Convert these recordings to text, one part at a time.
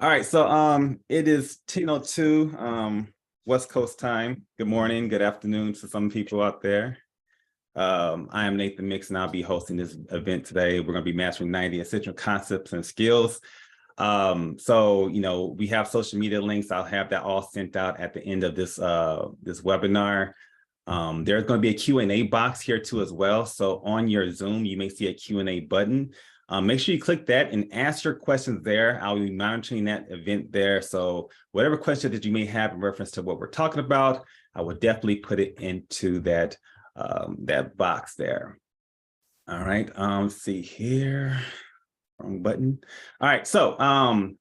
All right, so it is 10:02 West Coast time. Good morning, good afternoon to some people out there. I am Nathan Mix, and I'll be hosting this event today. We're going to be mastering 90 essential concepts and skills. We have social media links. I'll have that all sent out at the end of this webinar. There's going to be a Q&A box here too as well. So on your Zoom, you may see a Q&A button. Make sure you click that and ask your questions there. I'll be monitoring that event there. So whatever question that you may have in reference to what we're talking about, I will definitely put it into that box there. All right, let's see here. Wrong button. All right, so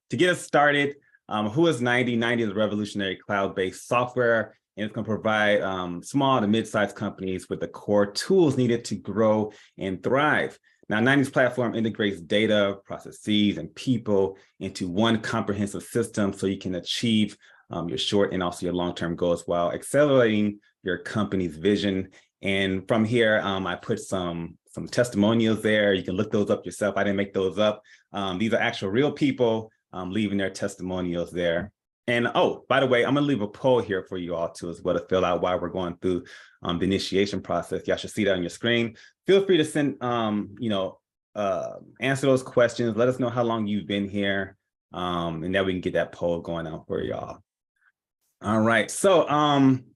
to get us started, who is 90? 90 is a revolutionary cloud-based software, and it's going to provide small to mid-sized companies with the core tools needed to grow and thrive. Now, 90's platform integrates data, processes, and people into one comprehensive system so you can achieve your short and also your long-term goals while accelerating your company's vision. And from here, I put some testimonials there. You can look those up yourself. I didn't make those up. These are actual real people leaving their testimonials there. And oh, by the way, I'm going to leave a poll here for you all too as well to fill out while we're going through the initiation process. Y'all should see that on your screen. Feel free to send, answer those questions. Let us know how long you've been here, and then we can get that poll going out for y'all. All right. So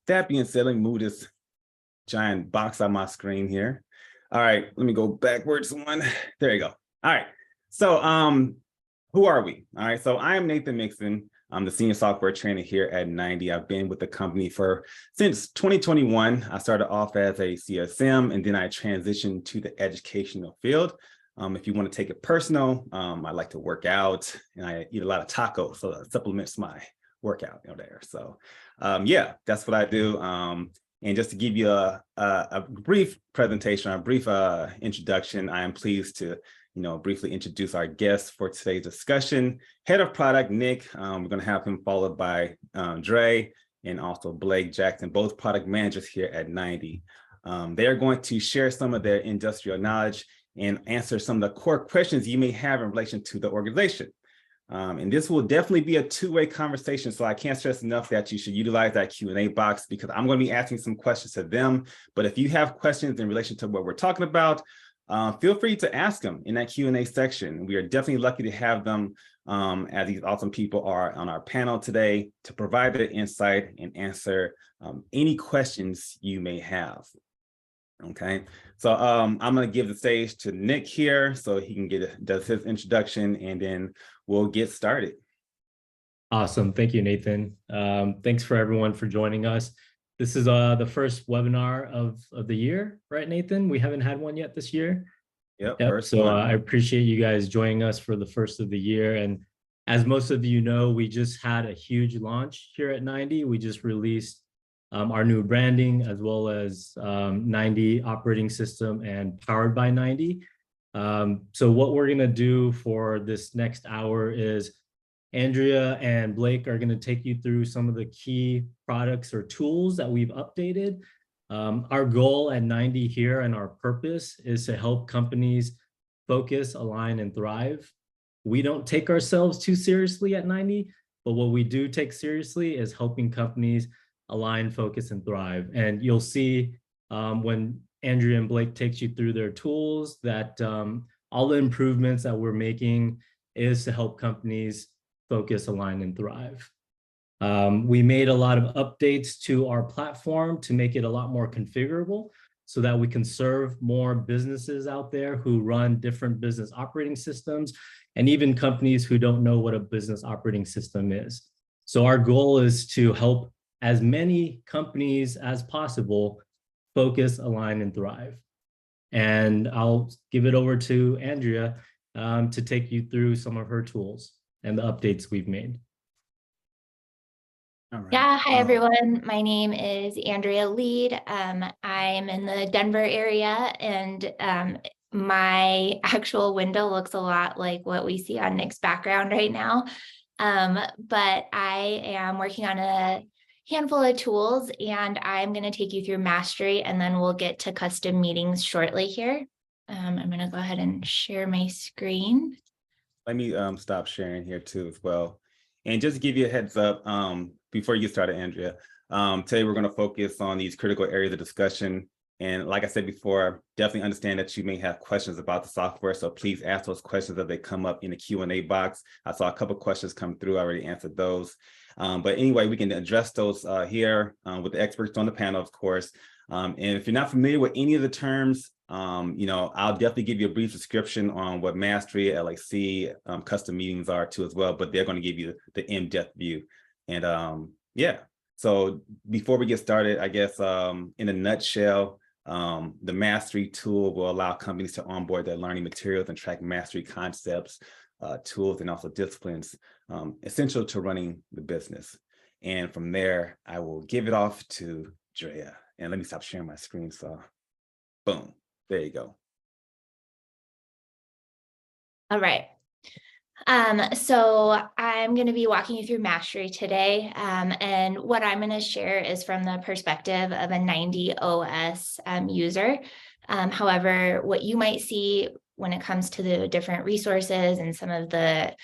that being said, let me move this giant box on my screen here. All right, let me go backwards one. There you go. All right. So who are we? All right. So I am Nathan Mixon. I'm the senior software trainer here at 90. I've been with the company since 2021. I started off as a CSM, and then I transitioned to the educational field. If you want to take it personal, I like to work out, and I eat a lot of tacos, so that supplements my workout there. So yeah, that's what I do. And just to give you a brief presentation, a brief introduction, I am pleased to briefly introduce our guest for today's discussion. Head of Product, Nick. We're going to have him followed by Dre and also Blake Jackson, both product managers here at 90. They are going to share some of their industrial knowledge and answer some of the core questions you may have in relation to the organization. And this will definitely be a two-way conversation, so I can't stress enough that you should utilize that Q&A box because I'm going to be asking some questions to them. But if you have questions in relation to what we're talking about, feel free to ask them in that Q&A section. We are definitely lucky to have them as these awesome people are on our panel today to provide their insight and answer any questions you may have. Okay, so I'm going to give the stage to Nick here so he can does his introduction, and then we'll get started. Awesome. Thank you, Nathan. Thanks for everyone for joining us. This is the first webinar of the year, right, Nathan? We haven't had one yet this year. Yep. So I appreciate you guys joining us for the first of the year. And as most of you know, we just had a huge launch here at 90. We just released our new branding as well as 90 operating system and powered by 90. So what we're going to do for this next hour is Andrea and Blake are going to take you through some of the key products or tools that we've updated. Our goal at 90 here and our purpose is to help companies focus, align, and thrive. We don't take ourselves too seriously at 90, but what we do take seriously is helping companies align, focus, and thrive. And you'll see when Andrea and Blake takes you through their tools that all the improvements that we're making is to help companies focus, align, and thrive. We made a lot of updates to our platform to make it a lot more configurable so that we can serve more businesses out there who run different business operating systems and even companies who don't know what a business operating system is. So our goal is to help as many companies as possible focus, align, and thrive. And I'll give it over to Andrea to take you through some of her tools and the updates we've made. All right. Yeah, hi everyone. My name is Andrea Lead. I'm in the Denver area, and my actual window looks a lot like what we see on Nick's background right now. But I am working on a handful of tools, and I'm going to take you through mastery, and then we'll get to custom meetings shortly here. I'm going to go ahead and share my screen. Let me stop sharing here too as well. And just to give you a heads up, before you get started, Andrea, today we're going to focus on these critical areas of discussion. And like I said before, definitely understand that you may have questions about the software. So please ask those questions as they come up in the Q&A box. I saw a couple of questions come through. I already answered those. But anyway, we can address those here with the experts on the panel, of course. And if you're not familiar with any of the terms, I'll definitely give you a brief description on what mastery, LAC, custom meetings are too as well, but they're going to give you the in-depth view. And yeah, so before we get started, I guess in a nutshell, the mastery tool will allow companies to onboard their learning materials and track mastery concepts, tools, and also disciplines essential to running the business. And from there, I will give it off to Drea. And let me stop sharing my screen. So boom, there you go. All right. So I'm going to be walking you through mastery today. And what I'm going to share is from the perspective of a 90 OS user. However, what you might see when it comes to the different resources and some of the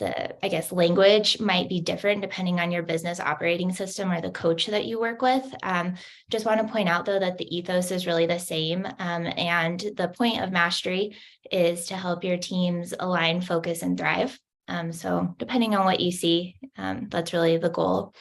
I guess, language might be different depending on your business operating system or the coach that you work with. Just want to point out, though, that the ethos is really the same. And the point of mastery is to help your teams align, focus, and thrive. So depending on what you see, that's really the goal.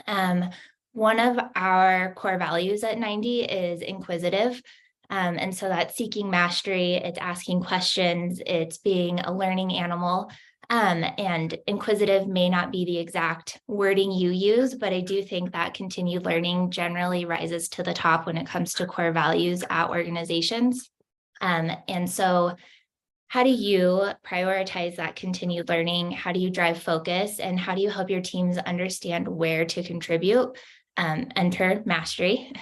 One of our core values at 90 is inquisitive. And so that's seeking mastery, it's asking questions, it's being a learning animal. And inquisitive may not be the exact wording you use, but I do think that continued learning generally rises to the top when it comes to core values at organizations. And so how do you prioritize that continued learning? How do you drive focus? And how do you help your teams understand where to contribute? Enter mastery.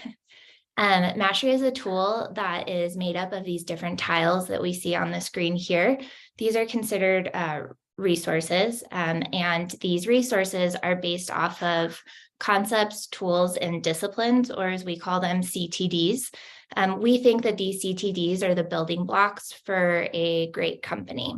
Mastery is a tool that is made up of these different tiles that we see on the screen here. These are considered resources, and these resources are based off of concepts, tools, and disciplines, or as we call them, CTDs. We think that these CTDs are the building blocks for a great company.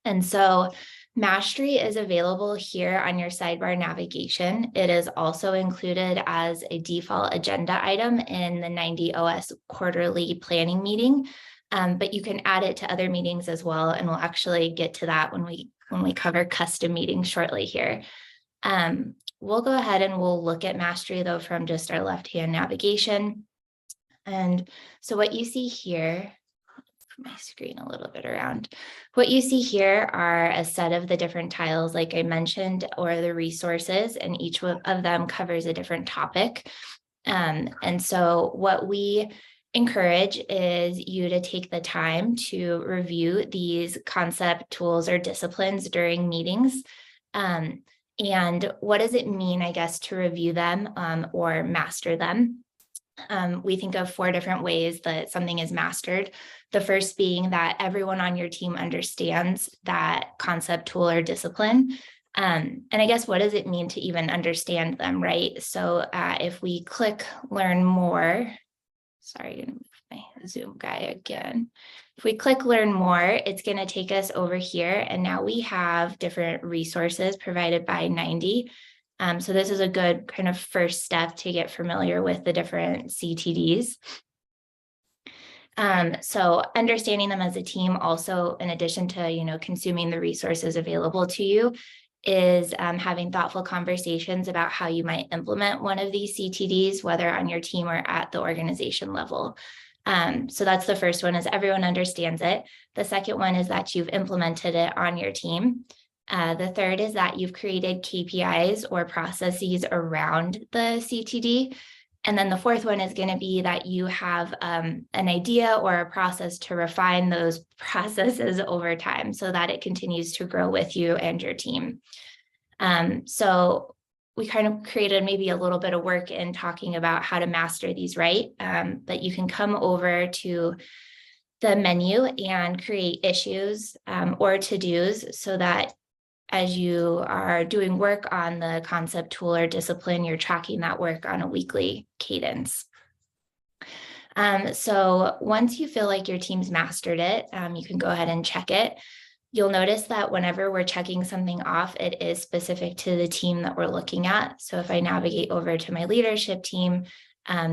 And so mastery is available here on your sidebar navigation. It is also included as a default agenda item in the 90 OS quarterly planning meeting, but you can add it to other meetings as well. And we'll actually get to that when we cover custom meetings shortly here. We'll go ahead and we'll look at mastery, though, from just our left-hand navigation. And so what you see here, my screen a little bit around. What you see here are a set of the different tiles, like I mentioned, or the resources, and each of them covers a different topic. And so what we encourage is you to take the time to review these concept, tools, or disciplines during meetings. And what does it mean, I guess, to review them or master them? We think of 4 different ways that something is mastered. The first being that everyone on your team understands that concept, tool, or discipline. And I guess, what does it mean to even understand them, right? So if we click learn more, sorry, my Zoom guy again. If we click learn more, it's going to take us over here. And now we have different resources provided by 90. So this is a good kind of first step to get familiar with the different CTDs. So understanding them as a team also, in addition to, consuming the resources available to you, is having thoughtful conversations about how you might implement one of these CTDs, whether on your team or at the organization level. So that's the first one, is everyone understands it. The second one is that you've implemented it on your team. The third is that you've created KPIs or processes around the CTD. And then the fourth one is going to be that you have an idea or a process to refine those processes over time so that it continues to grow with you and your team. So we kind of created maybe a little bit of work in talking about how to master these, right? But you can come over to the menu and create issues or to-dos so that as you are doing work on the concept, tool, or discipline, you're tracking that work on a weekly cadence. So once you feel like your team's mastered it, you can go ahead and check it. You'll notice that whenever we're checking something off, it is specific to the team that we're looking at. So if I navigate over to my leadership team,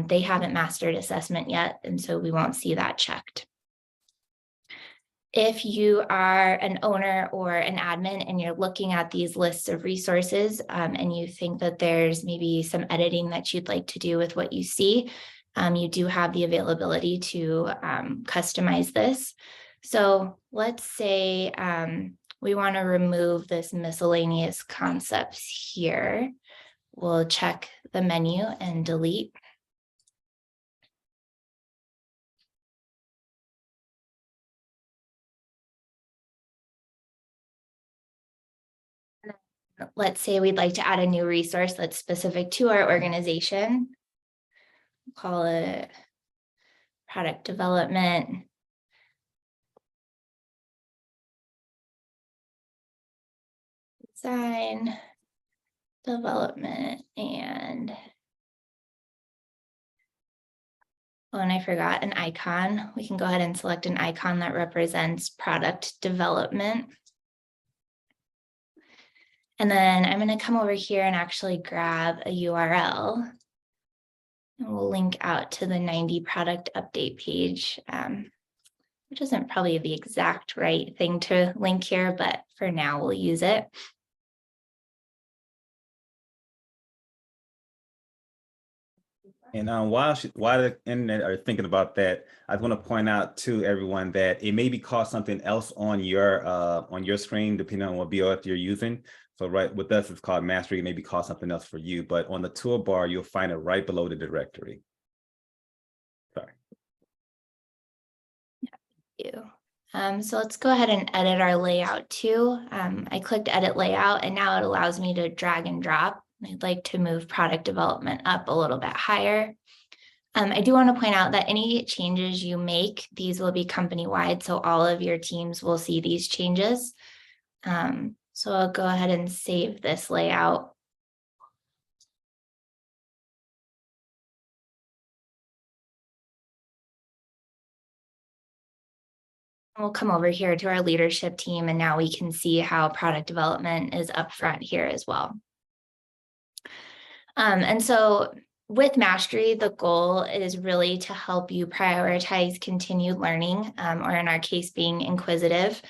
they haven't mastered assessment yet, and so we won't see that checked. If you are an owner or an admin and you're looking at these lists of resources and you think that there's maybe some editing that you'd like to do with what you see, you do have the availability to customize this. So let's say we want to remove this miscellaneous concepts here. We'll check the menu and delete. Let's say we'd like to add a new resource that's specific to our organization. Call it product development. Design, development, and oh, and I forgot an icon. We can go ahead and select an icon that represents product development. And then I'm going to come over here and actually grab a URL. And we'll link out to the 90 product update page, which isn't probably the exact right thing to link here, but for now we'll use it. And while the internet are thinking about that, I want to point out to everyone that it may be called something else on your screen, depending on what BOF you're using. So right with us, it's called Mastery. It may be called something else for you, but on the toolbar, you'll find it right below the directory. Sorry. Yeah, so let's go ahead and edit our layout too. I clicked edit layout and now it allows me to drag and drop. I'd like to move product development up a little bit higher. I do want to point out that any changes you make, these will be company-wide, so all of your teams will see these changes. So I'll go ahead and save this layout. We'll come over here to our leadership team, and now we can see how product development is up front here as well. And so with Mastery, the goal is really to help you prioritize continued learning, or in our case, being inquisitive.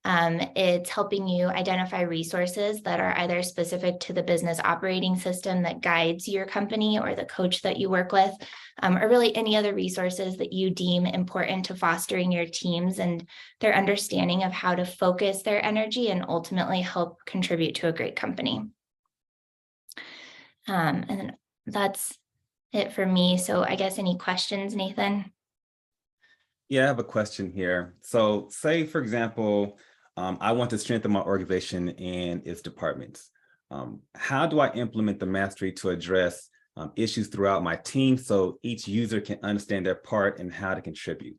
It's helping you identify resources that are either specific to the business operating system that guides your company or the coach that you work with, or really any other resources that you deem important to fostering your teams and their understanding of how to focus their energy and ultimately help contribute to a great company. And that's it for me. So I guess any questions, Nathan? Yeah, I have a question here. So say, for example, I want to strengthen my organization and its departments. How do I implement the Mastery to address issues throughout my team so each user can understand their part and how to contribute?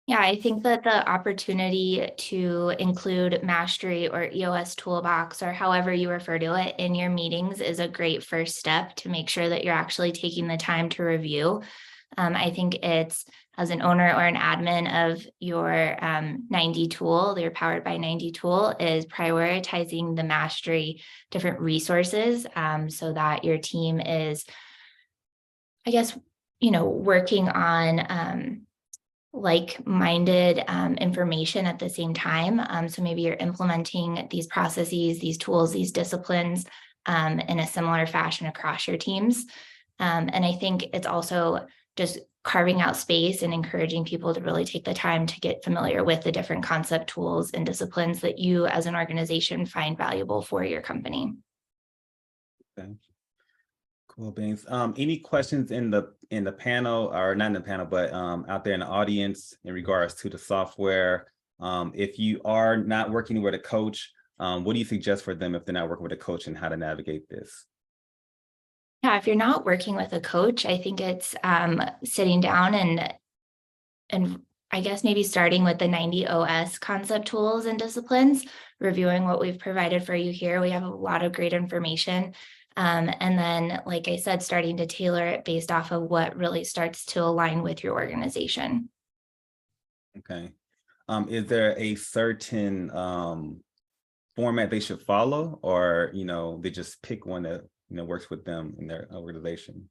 Yeah, I think that the opportunity to include Mastery or EOS Toolbox or however you refer to it in your meetings is a great first step to make sure that you're actually taking the time to review. I think it's, as an owner or an admin of your 90 tool, your Powered by 90 tool, is prioritizing the Mastery different resources so that your team is, I guess, working on like-minded information at the same time. So maybe you're implementing these processes, these tools, these disciplines in a similar fashion across your teams. And I think it's also just carving out space and encouraging people to really take the time to get familiar with the different concept tools and disciplines that you as an organization find valuable for your company. Okay. Cool beans. Any questions in the panel, or not in the panel, but out there in the audience in regards to the software? If you are not working with a coach, what do you suggest for them if they're not working with a coach and how to navigate this? Yeah, if you're not working with a coach, I think it's sitting down and I guess maybe starting with the 90 OS concept tools and disciplines, reviewing what we've provided for you here. We have a lot of great information. And then, like I said, starting to tailor it based off of what really starts to align with your organization. Okay. is there a certain format they should follow, or they just pick one that works with them in their organization?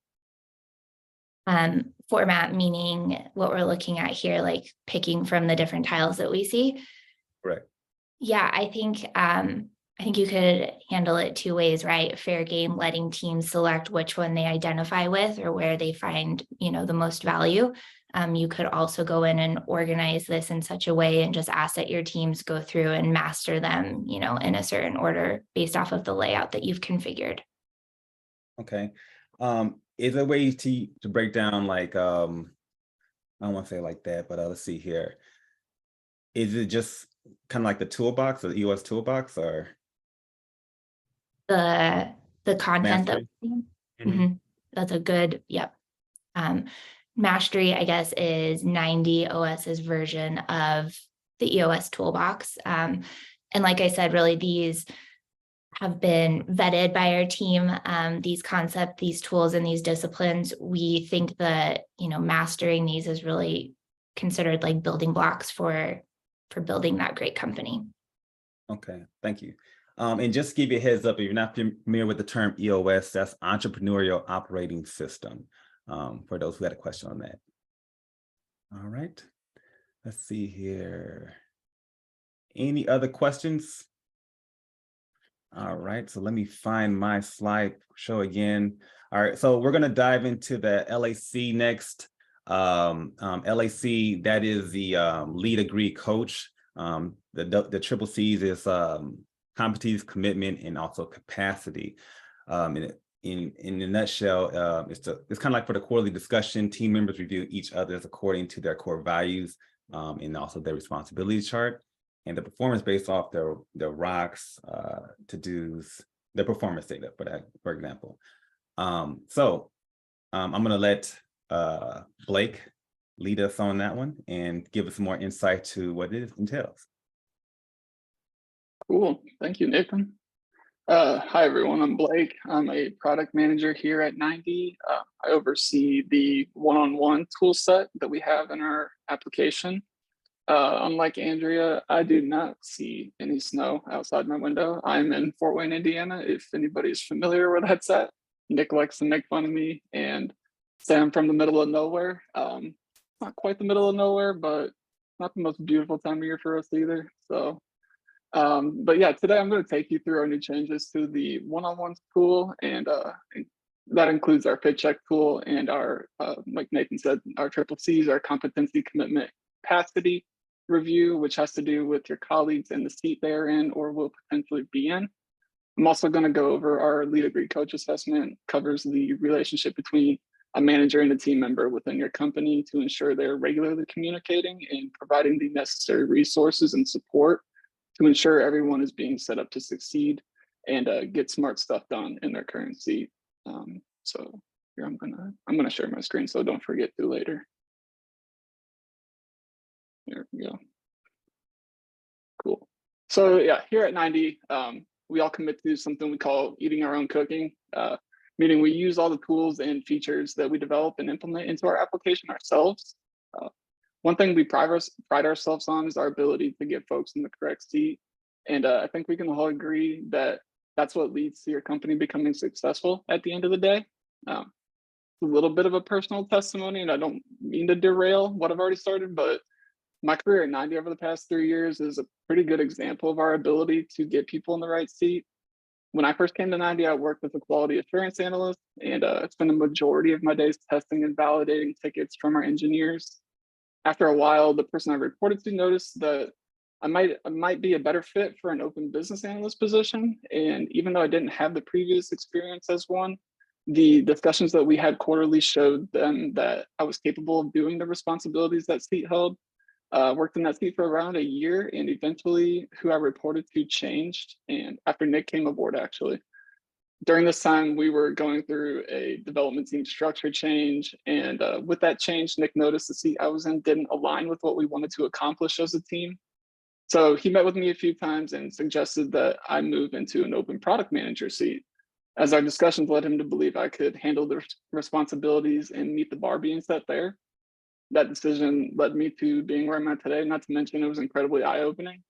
Format meaning what we're looking at here, like picking from the different tiles that we see. Right. Yeah, I think you could handle it two ways, right? Fair game, letting teams select which one they identify with or where they find, the most value. You could also go in and organize this in such a way and just ask that your teams go through and master them, in a certain order based off of the layout that you've configured. Okay. Is there a way to break down, like, I don't want to say like that, but let's see here. Is it just kind of like the toolbox, or the EOS toolbox, or The content that mastery? that's a good, yep. Mastery, I guess, is 90 OS's version of the EOS toolbox. And like I said, really, these have been vetted by our team. These concepts, these tools, and these disciplines, we think that, mastering these is really considered like building blocks for building that great company. Okay, thank you. And just to give you a heads up, if you're not familiar with the term EOS, that's Entrepreneurial Operating System, for those who had a question on that. All right, let's see here. Any other questions? All right, so let me find my slide show again. All right, so we're going to dive into the LAC next. LAC, that is the lead agree coach. The triple C's is competence, commitment, and also capacity. In a nutshell, it's kind of like for the quarterly discussion, team members review each other's according to their core values, and also their responsibility chart, and the performance based off their rocks, to-dos, their performance data, for example. So I'm going to let Blake lead us on that one and give us more insight to what it entails. Cool. Thank you, Nathan. Hi, everyone. I'm Blake. I'm a product manager here at 90. I oversee the one-on-one tool set that we have in our application. Unlike Andrea, I do not see any snow outside my window. I'm in Fort Wayne, Indiana, if anybody's familiar where that's at. Nick likes to make fun of me and say I'm from the middle of nowhere. Not quite the middle of nowhere, but not the most beautiful time of year for us either. So, but yeah, today I'm going to take you through our new changes to the one-on-one tool, and that includes our fit check tool and our, like Nathan said, our triple C's, our competency, commitment, capacity review, which has to do with your colleagues in the seat they're in or will potentially be in. I'm also going to go over our lead agree coach assessment, covers the relationship between a manager and a team member within your company to ensure they're regularly communicating and providing the necessary resources and support to ensure everyone is being set up to succeed and get smart stuff done in their current seat. So here I'm gonna share my screen, so don't forget to later. There we go. Cool. So yeah, here at 90, we all commit to something we call eating our own cooking, meaning we use all the tools and features that we develop and implement into our application ourselves. One thing we pride ourselves on is our ability to get folks in the correct seat. And I think we can all agree that that's what leads to your company becoming successful at the end of the day. A little bit of a personal testimony, and I don't mean to derail what I've already started, but my career at 90 over the past 3 years is a pretty good example of our ability to get people in the right seat. When I first came to 90, I worked as a quality assurance analyst, and spent a majority of my days testing and validating tickets from our engineers. After a while, the person I reported to noticed that I might be a better fit for an open business analyst position. And even though I didn't have the previous experience as one, the discussions that we had quarterly showed them that I was capable of doing the responsibilities that seat held. Worked in that seat for around a year, and eventually who I reported to changed. And after Nick came aboard, actually, during this time, we were going through a development team structure change. And with that change, Nick noticed the seat I was in didn't align with what we wanted to accomplish as a team. So he met with me a few times and suggested that I move into an open product manager seat, as our discussions led him to believe I could handle the responsibilities and meet the bar being set there. that decision led me to being where I'm at today. Not to mention it was incredibly eye-opening.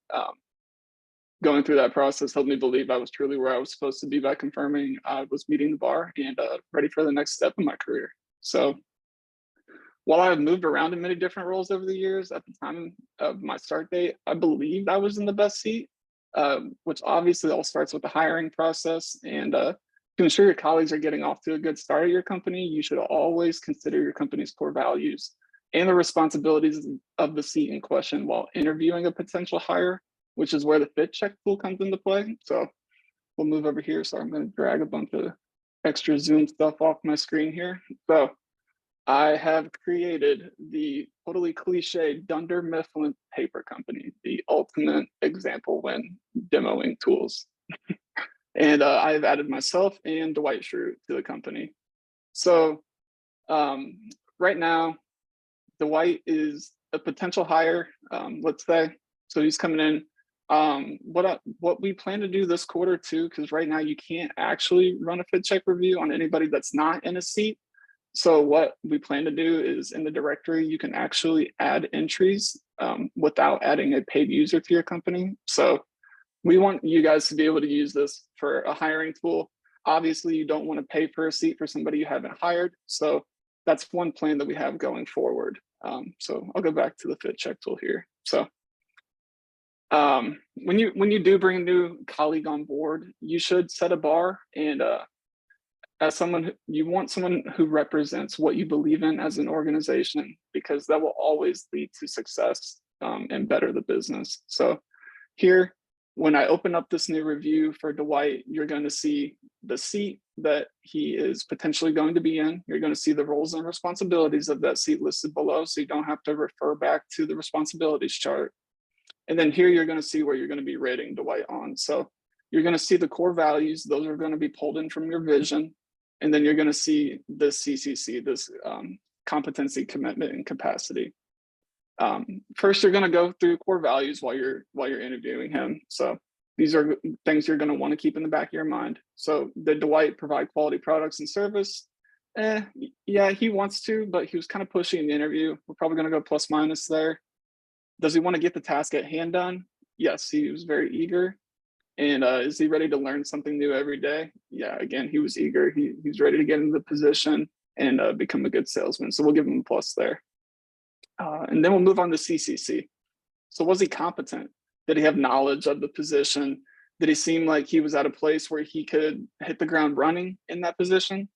Going through that process helped me believe I was truly where I was supposed to be by confirming I was meeting the bar and ready for the next step in my career. So while I've moved around in many different roles over the years, at the time of my start date, I believed I was in the best seat, which obviously all starts with the hiring process. And to ensure your colleagues are getting off to a good start at your company, you should always consider your company's core values and the responsibilities of the seat in question while interviewing a potential hire, which is where the fit check tool comes into play. So we'll move over here. So I'm going to drag a bunch of extra Zoom stuff off my screen here. So I have created the totally cliche Dunder Mifflin paper company, the ultimate example when demoing tools. And I've added myself and Dwight Schrute to the company. So right now, Dwight is a potential hire, let's say. So he's coming in. What we plan to do this quarter too, because right now you can't actually run a fit check review on anybody that's not in a seat. So what we plan to do is in the directory, you can actually add entries without adding a paid user to your company. So we want you guys to be able to use this for a hiring tool. Obviously, you don't want to pay for a seat for somebody you haven't hired. So that's one plan that we have going forward. So I'll go back to the fit check tool here. So when you do bring a new colleague on board, you should set a bar, and as someone, you want someone who represents what you believe in as an organization, because that will always lead to success and better the business. So here, when I open up this new review for Dwight, you're going to see the seat that he is potentially going to be in. You're going to see the roles and responsibilities of that seat listed below, so you don't have to refer back to the responsibilities chart. And then here you're going to see where you're going to be rating Dwight on. So you're going to see the core values. Those are going to be pulled in from your vision. And then you're going to see this CCC, this competency, commitment, and capacity. First, you're going to go through core values while you're interviewing him. So these are things you're going to want to keep in the back of your mind. So did Dwight provide quality products and service? Yeah, he wants to, but he was kind of pushy in the interview. We're probably going to go plus minus there. Does he want to get the task at hand done? Yes, he was very eager. And is he ready to learn something new every day? Yeah, again, he was eager. He's ready to get into the position and become a good salesman. So we'll give him a plus there. And then we'll move on to CCC. So was he competent? Did he have knowledge of the position? Did he seem like he was at a place where he could hit the ground running in that position?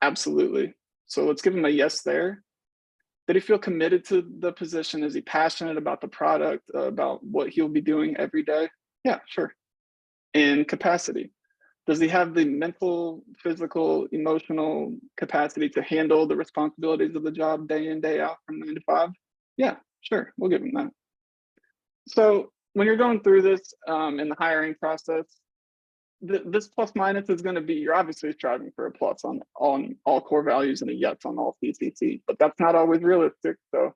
Absolutely. So let's give him a yes there. Did he feel committed to the position? Is he passionate about the product, about what he'll be doing every day? Yeah, sure. And capacity. Does he have the mental, physical, emotional capacity to handle the responsibilities of the job day in, day out from 9 to 5? Yeah, sure, we'll give him that. So when you're going through this in the hiring process, this plus minus is going to be, you're obviously striving for a plus on all core values and a yes on all CCC, but that's not always realistic. So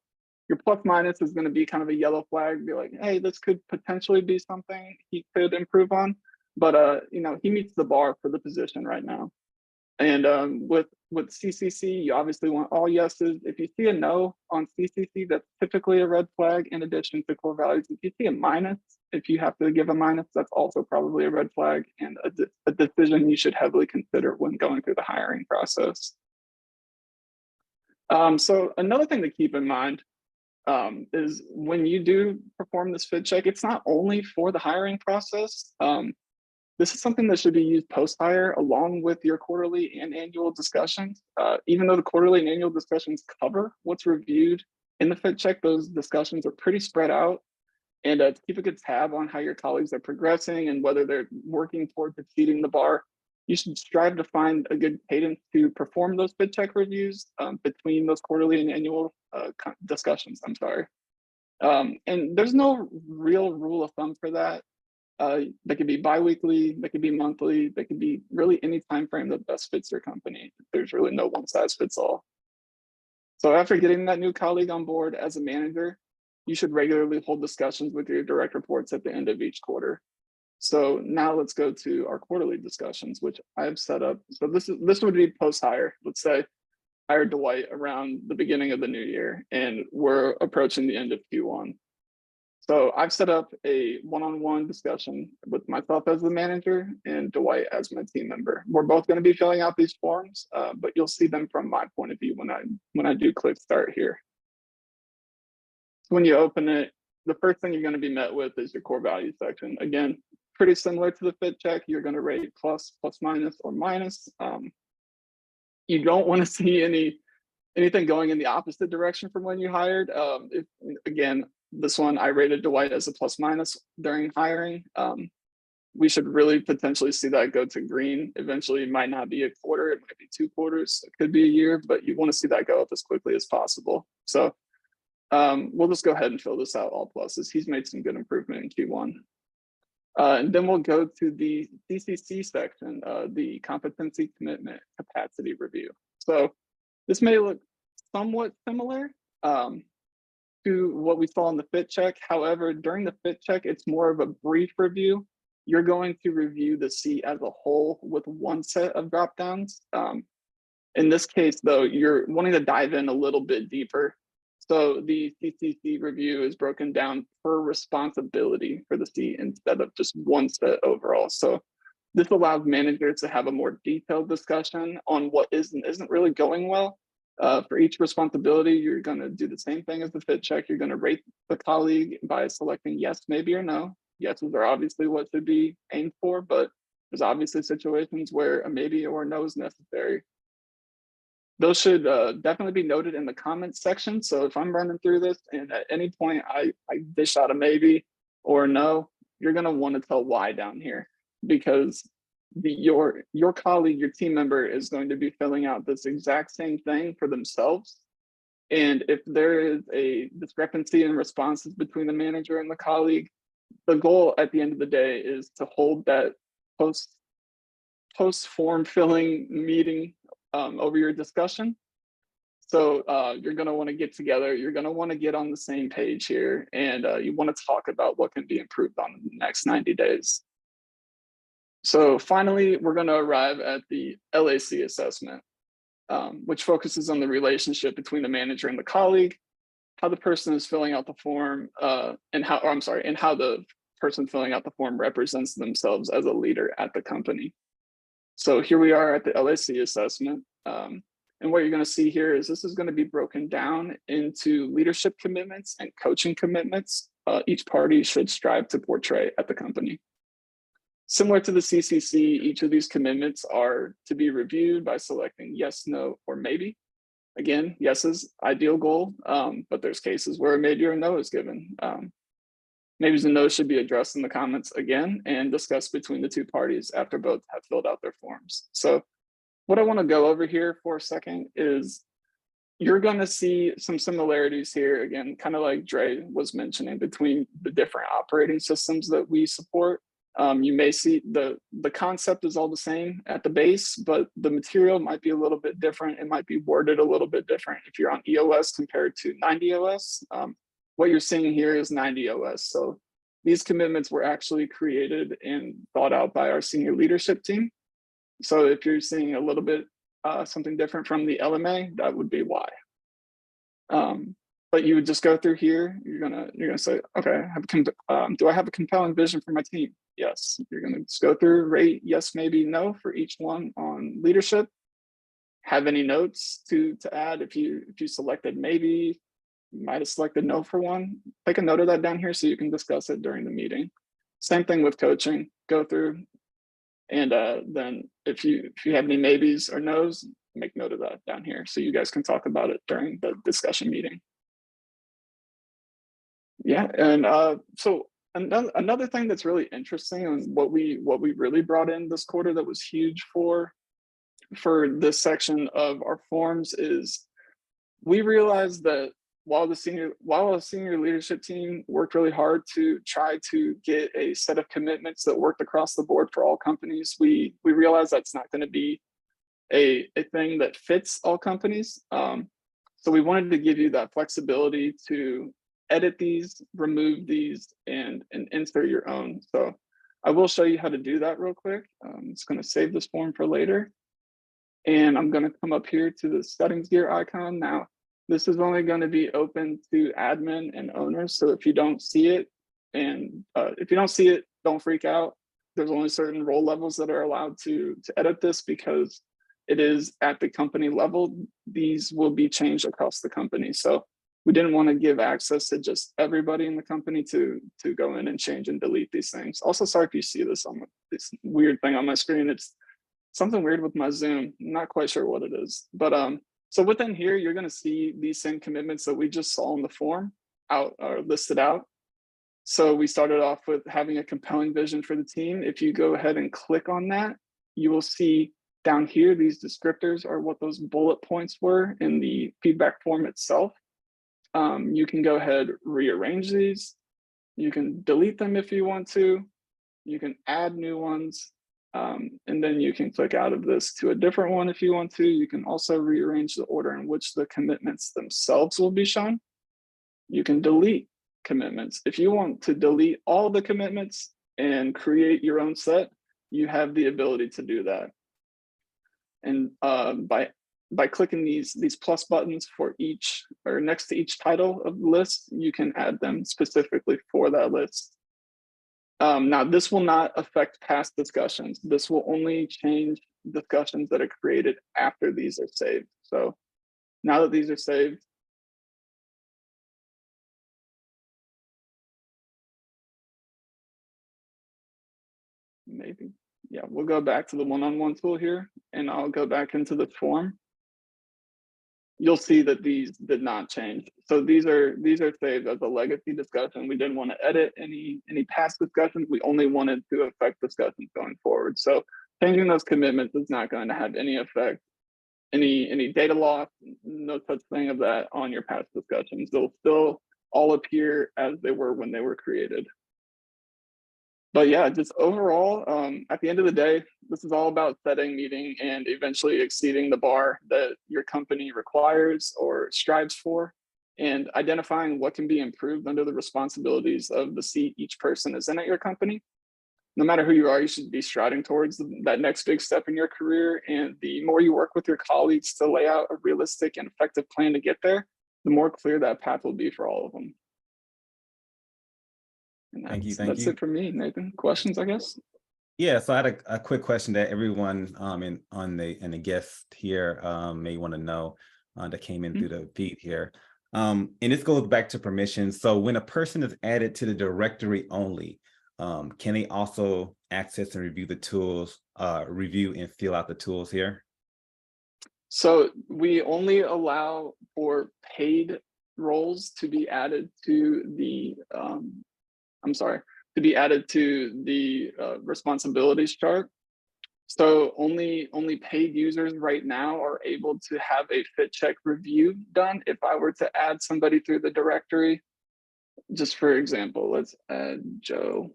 your plus minus is going to be kind of a yellow flag, be like, hey, this could potentially be something he could improve on. But you know, he meets the bar for the position right now. And with CCC, you obviously want all yeses. If you see a no on CCC, that's typically a red flag in addition to core values. If you see a minus, if you have to give a minus, that's also probably a red flag and a decision you should heavily consider when going through the hiring process. So another thing to keep in mind is when you do perform this fit check, it's not only for the hiring process. This is something that should be used post-hire along with your quarterly and annual discussions. Even though the quarterly and annual discussions cover what's reviewed in the fit check, those discussions are pretty spread out. And to keep a good tab on how your colleagues are progressing and whether they're working towards exceeding the bar, you should strive to find a good cadence to perform those fit check reviews between those quarterly and annual discussions, I'm sorry. And there's no real rule of thumb for that. That could be bi-weekly, that could be monthly, that could be really any time frame that best fits your company. There's really no one size fits all. So after getting that new colleague on board as a manager, you should regularly hold discussions with your direct reports at the end of each quarter. So now let's go to our quarterly discussions, which I've set up. So this would be post-hire. Let's say hired Dwight around the beginning of the new year, and we're approaching the end of Q1. So I've set up a one-on-one discussion with myself as the manager and Dwight as my team member. We're both going to be filling out these forms, but you'll see them from my point of view when I do click start here. When you open it, the first thing you're going to be met with is your core value section. Again, pretty similar to the fit check. You're going to rate plus, plus minus, or minus. You don't want to see anything going in the opposite direction from when you hired. Again, this one I rated Dwight as a plus minus during hiring. We should really potentially see that go to green. Eventually, it might not be a quarter, it might be 2 quarters, it could be a year, but you want to see that go up as quickly as possible. So we'll just go ahead and fill this out all pluses. He's made some good improvement in Q1. And then we'll go to the CCC section, the competency commitment capacity review. So this may look somewhat similar to what we saw in the fit check. However, during the fit check, it's more of a brief review. You're going to review the C as a whole with one set of drop downs. In this case, though, you're wanting to dive in a little bit deeper. So the CCC review is broken down per responsibility for the C instead of just one set overall. So this allows managers to have a more detailed discussion on what is and isn't really going well. For each responsibility, you're going to do the same thing as the fit check. You're going to rate the colleague by selecting yes, maybe, or no. Yeses are obviously what should be aimed for, but there's obviously situations where a maybe or a no is necessary. Those should definitely be noted in the comments section. So if I'm running through this and at any point I dish out a maybe or a no, you're going to want to tell why down here, because your colleague, your team member is going to be filling out this exact same thing for themselves. And if there is a discrepancy in responses between the manager and the colleague, the goal at the end of the day is to hold that post form filling meeting over your discussion. So you're going to want to get together. You're going to want to get on the same page here, and you want to talk about what can be improved on in the next 90 days. So finally, we're going to arrive at the LAC assessment, which focuses on the relationship between the manager and the colleague, how the person is filling out the form, and how the person filling out the form represents themselves as a leader at the company. So here we are at the LAC assessment. And what you're going to see here is this is going to be broken down into leadership commitments and coaching commitments each party should strive to portray at the company. Similar to the CCC, each of these commitments are to be reviewed by selecting yes, no, or maybe. Again, yes is ideal goal, but there's cases where a maybe or a no is given. Maybes and no's should be addressed in the comments again and discussed between the two parties after both have filled out their forms. So what I want to go over here for a second is you're going to see some similarities here, again, kind of like Dre was mentioning, between the different operating systems that we support. You may see the concept is all the same at the base, but the material might be a little bit different. It might be worded a little bit different if you're on EOS compared to 90 OS. What you're seeing here is 90 OS. So these commitments were actually created and thought out by our senior leadership team. So if you're seeing a little bit something different from the LMA, that would be why. But you would just go through here. You're gonna say, okay, do I have a compelling vision for my team? Yes. You're gonna just go through, rate yes, maybe, no for each one on leadership. Have any notes to add? If you selected maybe, you might have selected no for one. Take a note of that down here so you can discuss it during the meeting. Same thing with coaching. Go through, and then if you have any maybes or no's, make note of that down here so you guys can talk about it during the discussion meeting. Yeah, and so another thing that's really interesting, and what we really brought in this quarter that was huge for this section of our forms is we realized that while a senior leadership team worked really hard to try to get a set of commitments that worked across the board for all companies, we realized that's not going to be a thing that fits all companies. So we wanted to give you that flexibility to edit these, remove these, and insert your own. So I will show you how to do that real quick. I'm just going to save this form for later. And I'm going to come up here to the settings gear icon. Now, this is only going to be open to admin and owners. So if you don't see it, don't freak out. There's only certain role levels that are allowed to edit this because it is at the company level. These will be changed across the company. So we didn't want to give access to just everybody in the company to go in and change and delete these things. Also, sorry if you see this on this weird thing on my screen. It's something weird with my Zoom. I'm not quite sure what it is. But so within here, you're going to see these same commitments that we just saw in the form listed out. So we started off with having a compelling vision for the team. If you go ahead and click on that, you will see down here, these descriptors are what those bullet points were in the feedback form itself. You can go ahead, rearrange these. You can delete them if you want to. You can add new ones. And then you can click out of this to a different one if you want to. You can also rearrange the order in which the commitments themselves will be shown. You can delete commitments. If you want to delete all the commitments and create your own set, you have the ability to do that. And by clicking these plus buttons for each or next to each title of the list, you can add them specifically for that list. Now, this will not affect past discussions. This will only change discussions that are created after these are saved. So now that these are saved, maybe, yeah, we'll go back to the one-on-one tool here, and I'll go back into the form. You'll see that these did not change. So these are saved as a legacy discussion. We didn't want to edit any past discussions. We only wanted to affect discussions going forward. So changing those commitments is not going to have any effect, any data loss, no such thing of that on your past discussions. They'll still all appear as they were when they were created. But yeah, just overall, at the end of the day, this is all about setting, meeting, and eventually exceeding the bar that your company requires or strives for, and identifying what can be improved under the responsibilities of the seat each person is in at your company. No matter who you are, you should be striding towards that next big step in your career. And the more you work with your colleagues to lay out a realistic and effective plan to get there, the more clear that path will be for all of them. And Thank you. that's it for me, Nathan. Questions, I guess? Yeah, so I had a quick question that everyone in the guest here may want to know that came in through the feed here. And this goes back to permissions. So when a person is added to the directory only, can they also access and review the tools, review and fill out the tools here? So we only allow for paid roles to be added to the responsibilities chart. So only paid users right now are able to have a fit check review done. If I were to add somebody through the directory, just for example, let's add Joe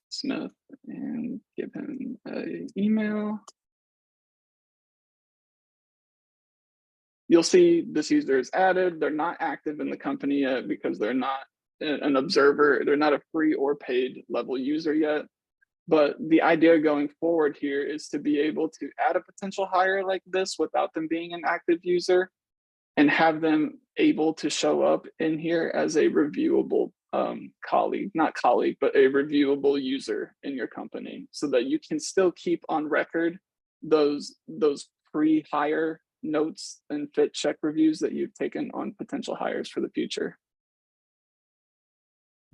Smith and give him an email. You'll see this user is added. They're not active in the company yet because they're not an observer. They're not a free or paid level user yet. But the idea going forward here is to be able to add a potential hire like this without them being an active user and have them able to show up in here as a reviewable colleague, not colleague, but a reviewable user in your company, so that you can still keep on record those pre-hire notes and fit check reviews that you've taken on potential hires for the future.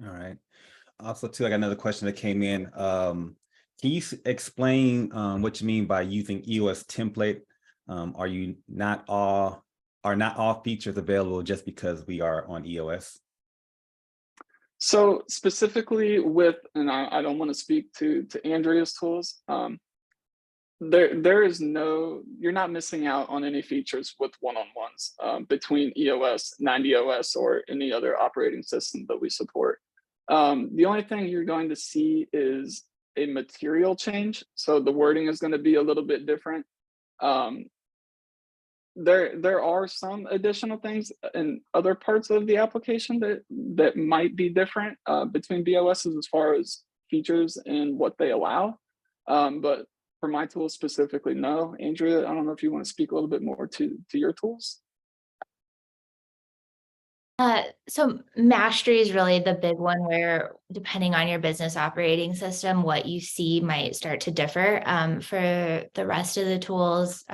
All right. Also, too, I got another question that came in. Can you explain what you mean by using EOS template? Are not all features available just because we are on EOS? So specifically with, and I don't want to speak to Andrea's tools. There is no, you're not missing out on any features with one-on-ones between EOS, 90OS, or any other operating system that we support. The only thing you're going to see is a material change. So the wording is going to be a little bit different. There are some additional things in other parts of the application that might be different between BOSs as far as features and what they allow. But for my tools specifically, no. Andrea, I don't know if you want to speak a little bit more to your tools. So mastery is really the big one where depending on your business operating system, what you see might start to differ. For the rest of the tools,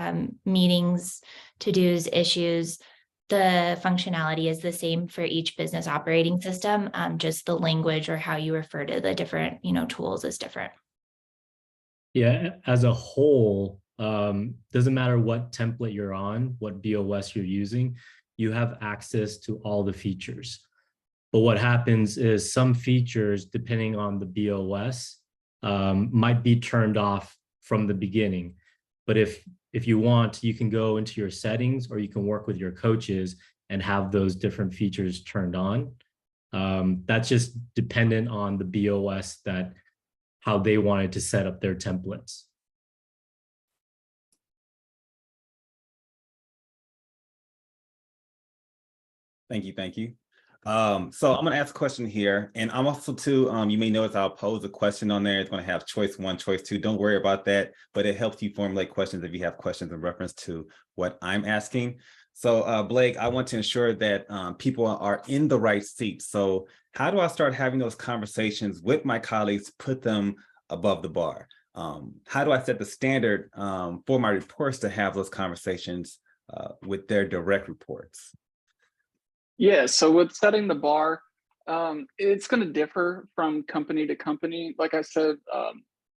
meetings, to-dos, issues, the functionality is the same for each business operating system. Just the language or how you refer to the different, tools is different. Yeah, as a whole, doesn't matter what template you're on, what BOS you're using, you have access to all the features. But what happens is some features, depending on the BOS, might be turned off from the beginning. But if you want, you can go into your settings or you can work with your coaches and have those different features turned on. That's just dependent on the BOS how they wanted to set up their templates. Thank you. Thank you. So I'm going to ask a question here, and I'm also too, you may notice I'll pose a question on there. It's going to have choice 1, choice 2. Don't worry about that, but it helps you formulate questions if you have questions in reference to what I'm asking. So Blake, I want to ensure that people are in the right seat. So how do I start having those conversations with my colleagues, put them above the bar? How do I set the standard for my reports to have those conversations with their direct reports? Yeah, so with setting the bar, it's going to differ from company to company. Like I said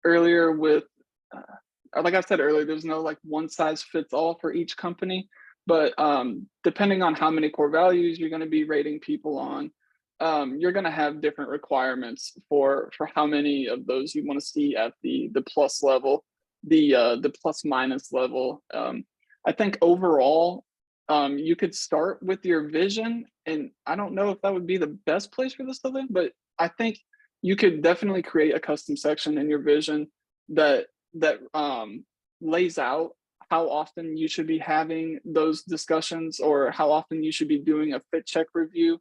earlier, there's no like one size fits all for each company. But depending on how many core values you're going to be rating people on, you're going to have different requirements for how many of those you want to see at the plus level, the plus minus level. I think overall, you could start with your vision, and I don't know if that would be the best place for this to live, but I think you could definitely create a custom section in your vision that lays out how often you should be having those discussions or how often you should be doing a fit check review.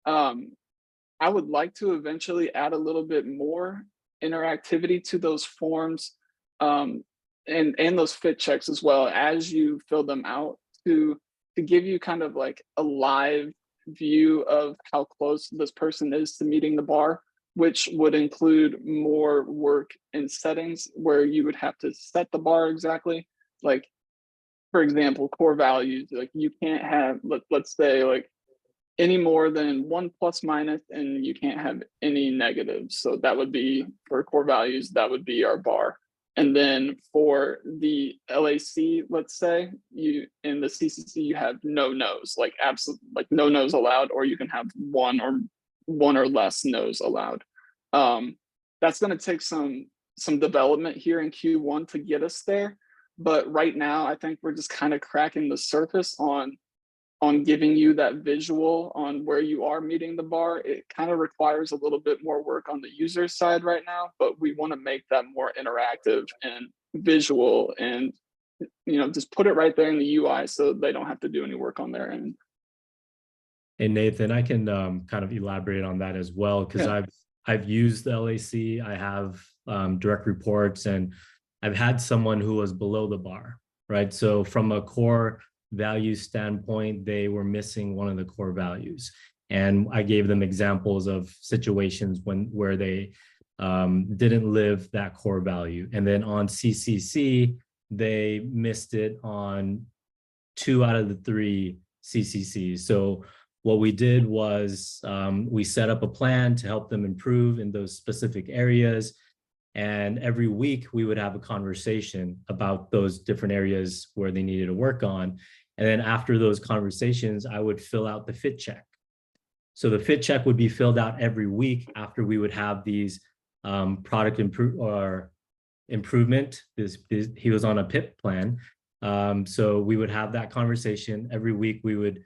I would like to eventually add a little bit more interactivity to those forms and those fit checks as well as you fill them out to give you kind of like a live view of how close this person is to meeting the bar, which would include more work in settings where you would have to set the bar exactly. Like, for example, core values, like you can't have, let's say like any more than 1 plus minus, and you can't have any negatives. So that would be for core values, that would be our bar. And then for the LAC, let's say you in the CCC, you have no no's, like absolute, like no no's allowed, or you can have one or less no's allowed. That's going to take some development here in Q1 to get us there. But right now, I think we're just kind of cracking the surface on giving you that visual on where you are meeting the bar. It kind of requires a little bit more work on the user side right now, but we want to make that more interactive and visual and, just put it right there in the UI so they don't have to do any work on their end. And Nathan, I can kind of elaborate on that as well, because I've used the LAC, I have direct reports, and I've had someone who was below the bar, right? So from a core value standpoint, they were missing one of the core values. And I gave them examples of situations where they didn't live that core value. And then on CCC, they missed it on 2 out of the 3 CCCs. So what we did was we set up a plan to help them improve in those specific areas. And every week we would have a conversation about those different areas where they needed to work on. And then after those conversations, I would fill out the fit check. So the fit check would be filled out every week after we would have these product improvement. He was on a PIP plan. So we would have that conversation every week. We would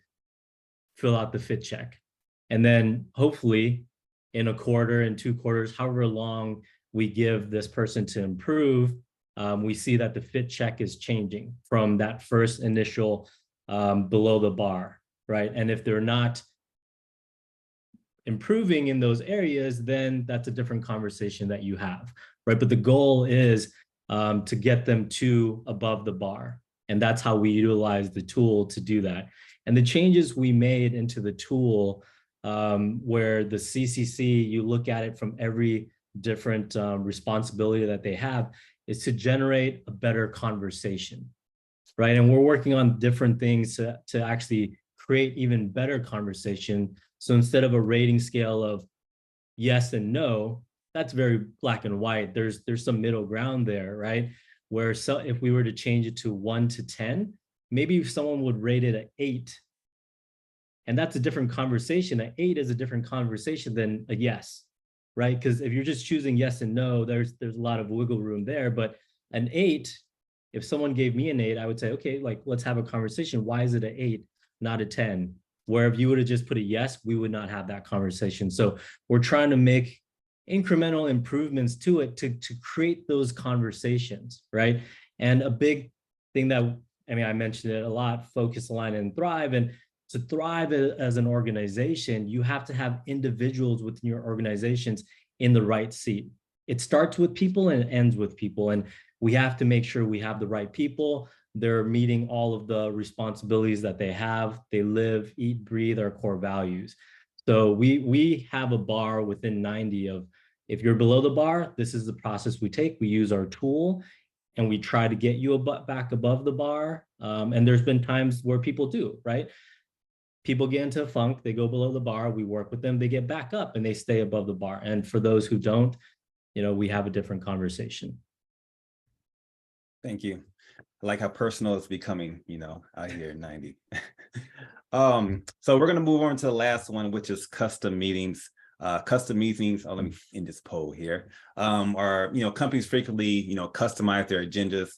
fill out the fit check. And then hopefully in a quarter, in 2 quarters, however long we give this person to improve, we see that the fit check is changing from that first initial below the bar, right? And if they're not improving in those areas, then that's a different conversation that you have, right? But the goal is to get them to above the bar. And that's how we utilize the tool to do that. And the changes we made into the tool, where the CCC, you look at it from every different responsibility that they have, is to generate a better conversation, right? And we're working on different things to actually create even better conversation. So instead of a rating scale of yes and no, that's very black and white. There's some middle ground there, right? Where so if we were to change it to 1 to 10, maybe someone would rate it at 8. And that's a different conversation. An 8 is a different conversation than a yes, right? Because if you're just choosing yes and no, there's a lot of wiggle room there. But an 8, if someone gave me an 8, I would say, okay, like let's have a conversation. Why is it an 8, not a 10? Where if you would have just put a yes, we would not have that conversation. So we're trying to make incremental improvements to it to create those conversations, right? And a big thing that, I mean, I mentioned it a lot, focus, align, and thrive. And to thrive as an organization, you have to have individuals within your organizations in the right seat. It starts with people and it ends with people. And we have to make sure we have the right people. They're meeting all of the responsibilities that they have. They live, eat, breathe our core values. So we have a bar within 90 of, if you're below the bar, this is the process we take. We use our tool and we try to get you back above the bar. And there's been times where people do, right? People get into a funk, they go below the bar, we work with them, they get back up and they stay above the bar. And for those who don't, we have a different conversation. Thank you. I like how personal it's becoming, out here in 90. So we're going to move on to the last one, which is custom meetings. Custom meetings, let me end this poll here, are, companies frequently, customize their agendas.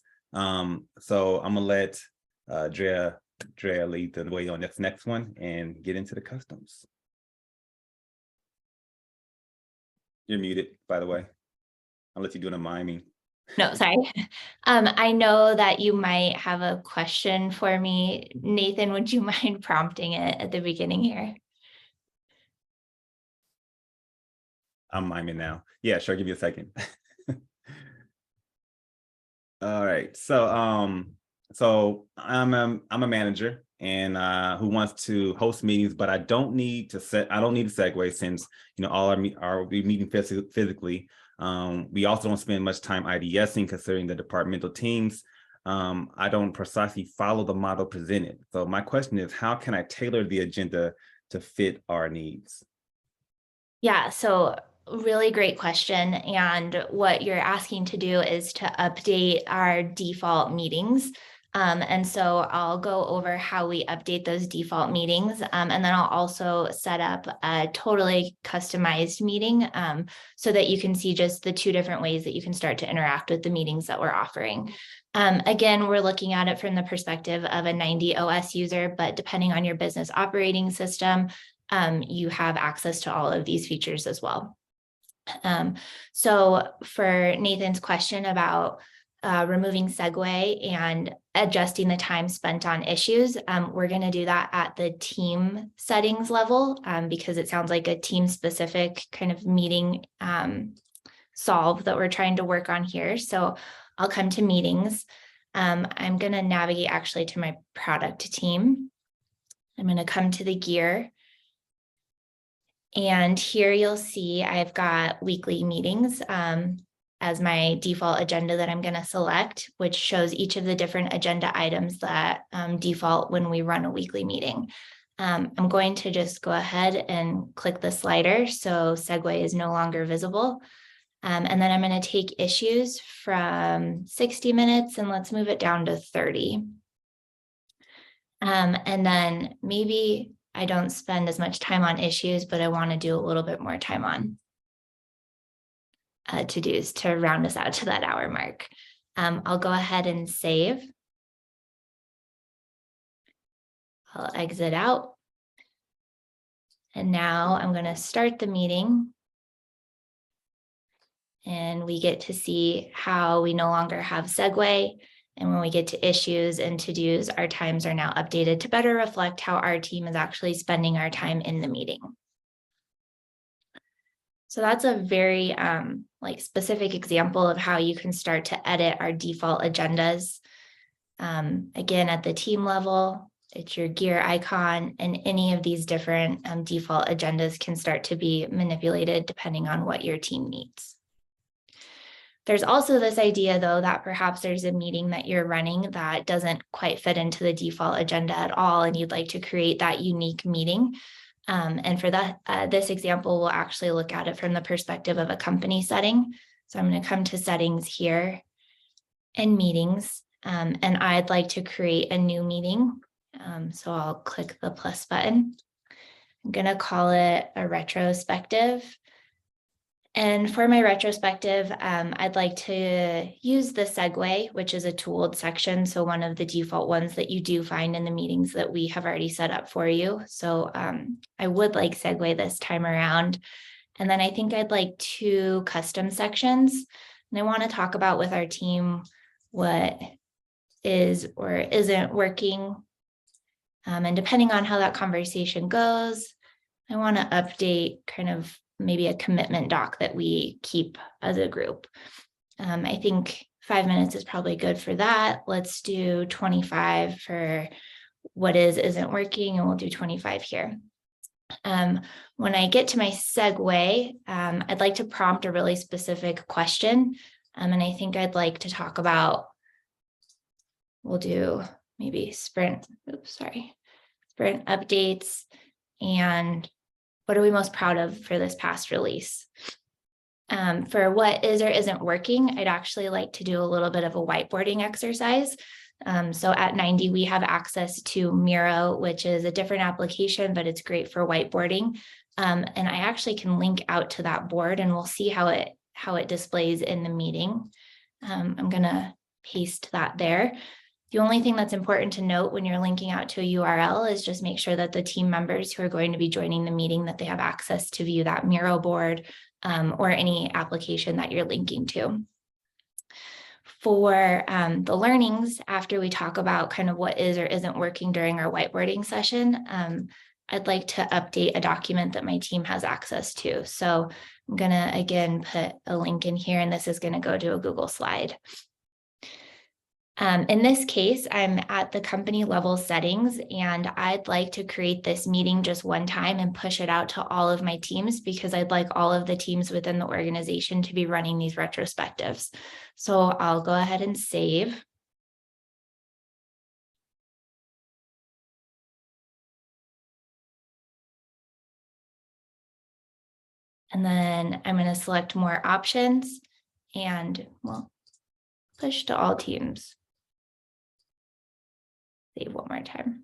So I'm going to let Drea lead the way on this next one and get into the customs. You're muted, by the way. I'll let you do the miming. No, sorry. I know that you might have a question for me. Nathan, would you mind prompting it at the beginning here? I'm miming now. Yeah, sure. Give you a second. All right. So I'm a manager and who wants to host meetings, but I don't need to segue since all our meeting physically. We also don't spend much time IDSing considering the departmental teams. I don't precisely follow the model presented. So my question is, how can I tailor the agenda to fit our needs? Yeah, so really great question. And what you're asking to do is to update our default meetings. And so I'll go over how we update those default meetings. And then I'll also set up a totally customized meeting so that you can see just the 2 different ways that you can start to interact with the meetings that we're offering. Again, we're looking at it from the perspective of a 90 OS user, but depending on your business operating system, you have access to all of these features as well. So for Nathan's question about removing segue and adjusting the time spent on issues, we're going to do that at the team settings level because it sounds like a team specific kind of meeting solve that we're trying to work on here. So I'll come to meetings. I'm going to navigate actually to my product team. I'm going to come to the gear. And here you'll see I've got weekly meetings as my default agenda that I'm going to select, which shows each of the different agenda items that default when we run a weekly meeting. I'm going to just go ahead and click the slider so segue is no longer visible. And then I'm going to take issues from 60 minutes and let's move it down to 30. And then maybe I don't spend as much time on issues, but I want to do a little bit more time on to-dos to round us out to that hour mark. I'll go ahead and save. I'll exit out. And now I'm going to start the meeting. And we get to see how we no longer have segue. And when we get to issues and to-dos, our times are now updated to better reflect how our team is actually spending our time in the meeting. So that's a very like specific example of how you can start to edit our default agendas. Again, at the team level, it's your gear icon, and any of these different default agendas can start to be manipulated depending on what your team needs. There's also this idea, though, that perhaps there's a meeting that you're running that doesn't quite fit into the default agenda at all, and you'd like to create that unique meeting. And for that, this example, we'll actually look at it from the perspective of a company setting. So I'm going to come to settings here and meetings, and I'd like to create a new meeting. So I'll click the plus button. I'm going to call it a retrospective. And for my retrospective, I'd like to use the segue, which is a tooled section. So one of the default ones that you do find in the meetings that we have already set up for you. So I would like segue this time around. And then I think I'd like 2 custom sections. And I want to talk about with our team what is or isn't working. And depending on how that conversation goes, I want to update kind of maybe a commitment doc that we keep as a group. I think 5 minutes is probably good for that. Let's do 25 for what isn't working, and we'll do 25 here. When I get to my segue, I'd like to prompt a really specific question. And I think I'd like to talk about, we'll do maybe sprint updates, and what are we most proud of for this past release? For what is or isn't working, I'd actually like to do a little bit of a whiteboarding exercise. So at 90, we have access to Miro, which is a different application, but it's great for whiteboarding. And I actually can link out to that board, and we'll see how it displays in the meeting. I'm going to paste that there. The only thing that's important to note when you're linking out to a URL is just make sure that the team members who are going to be joining the meeting, that they have access to view that Miro board or any application that you're linking to. For the learnings, after we talk about kind of what is or isn't working during our whiteboarding session, I'd like to update a document that my team has access to. So I'm going to, again, put a link in here, and this is going to go to a Google slide. In this case, I'm at the company level settings, and I'd like to create this meeting just one time and push it out to all of my teams, because I'd like all of the teams within the organization to be running these retrospectives. So I'll go ahead and save. And then I'm going to select more options and, well, push to all teams. Save one more time.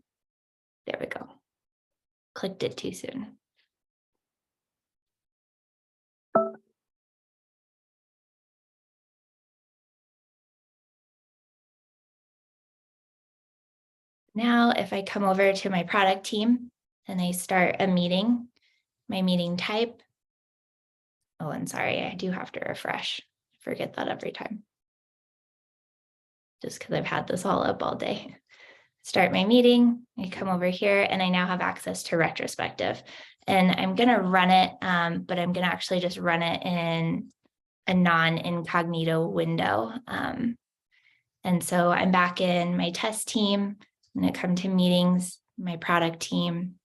There we go. Clicked it too soon. Now, if I come over to my product team and I start a meeting, my meeting type. Oh, and sorry, I do have to refresh. I forget that every time. Just because I've had this all up all day. Start my meeting, I come over here, and I now have access to retrospective. And I'm going to run it, but I'm going to actually just run it in a non-incognito window. And so I'm back in my test team. I'm going to come to meetings, my product team.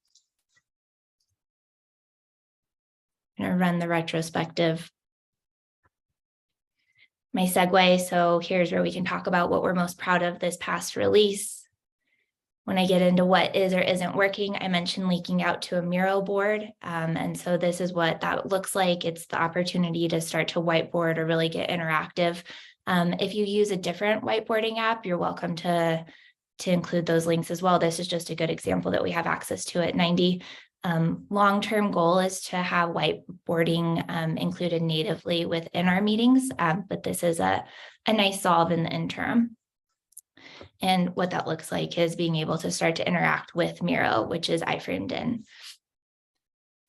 I'm going to run the retrospective. My segue, so here's where we can talk about what we're most proud of this past release. When I get into what is or isn't working, I mentioned leaking out to a Miro board. And so this is what that looks like. It's the opportunity to start to whiteboard or really get interactive. If you use a different whiteboarding app, you're welcome to include those links as well. This is just a good example that we have access to at 90. Long-term goal is to have whiteboarding included natively within our meetings, but this is a nice solve in the interim. And what that looks like is being able to start to interact with Miro, which is iframed in.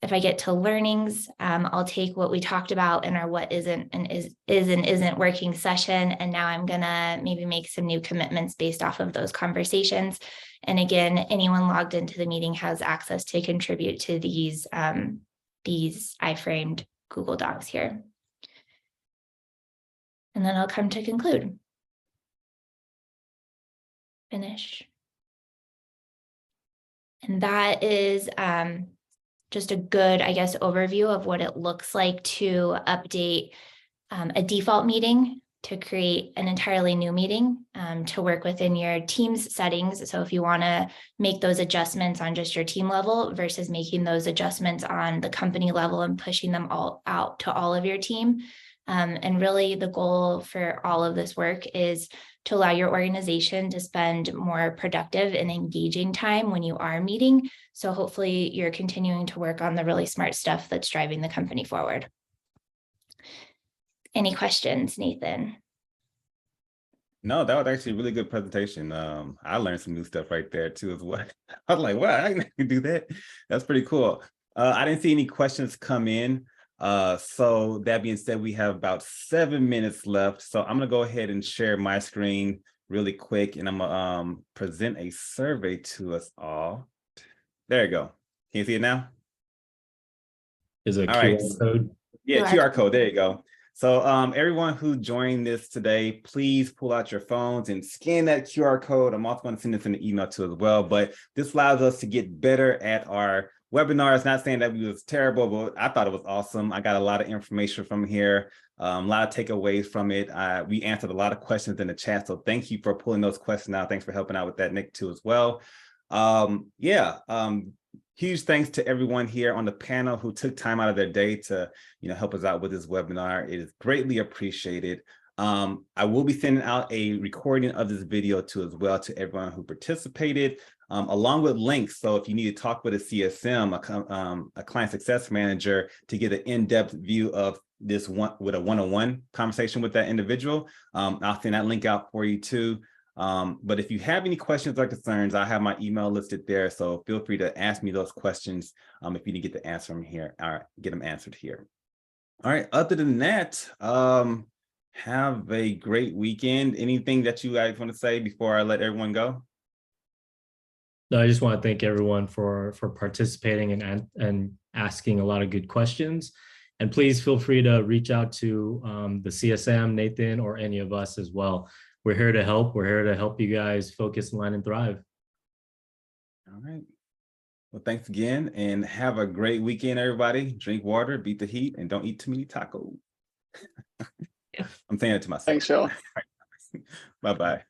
If I get to learnings, I'll take what we talked about in our what isn't and isn't working session. And now I'm gonna maybe make some new commitments based off of those conversations. And again, anyone logged into the meeting has access to contribute to these iframed Google Docs here. And then I'll come to conclude. Finish. And that is just a good, I guess, overview of what it looks like to update a default meeting to create an entirely new meeting to work within your team's settings. So if you want to make those adjustments on just your team level versus making those adjustments on the company level and pushing them all out to all of your team. And really the goal for all of this work is to allow your organization to spend more productive and engaging time when you are meeting. So hopefully you're continuing to work on the really smart stuff that's driving the company forward. Any questions, Nathan? No, that was actually a really good presentation. I learned some new stuff right there too as well. I was like, wow, I can do that. That's pretty cool. I didn't see any questions come in. So that being said, we have about 7 minutes left. So I'm gonna go ahead and share my screen really quick, and I'm gonna present a survey to us all. There you go. Can you see it now? Is a All QR right. code. Yeah, QR code. There you go. So everyone who joined this today, please pull out your phones and scan that QR code. I'm also going to send this in the email too as well. But this allows us to get better at our webinars. Not saying that we was terrible, but I thought it was awesome. I got a lot of information from here, a lot of takeaways from it. We answered a lot of questions in the chat. So thank you for pulling those questions out. Thanks for helping out with that, Nick, too, as well. Huge thanks to everyone here on the panel who took time out of their day to, help us out with this webinar. It is greatly appreciated. I will be sending out a recording of this video too as well to everyone who participated, along with links. So if you need to talk with a CSM, a client success manager, to get an in-depth view of this with a one-on-one conversation with that individual, I'll send that link out for you too. But if you have any questions or concerns, I have my email listed there. So feel free to ask me those questions if you didn't get the answer from here or get them answered here. All right. Other than that, have a great weekend. Anything that you guys want to say before I let everyone go? No, I just want to thank everyone for participating and asking a lot of good questions. And please feel free to reach out to the CSM, Nathan, or any of us as well. We're here to help. We're here to help you guys focus, align, and thrive. All right. Well, thanks again, and have a great weekend, everybody. Drink water, beat the heat, and don't eat too many tacos. I'm saying it to myself. Thanks, Joe. Bye-bye.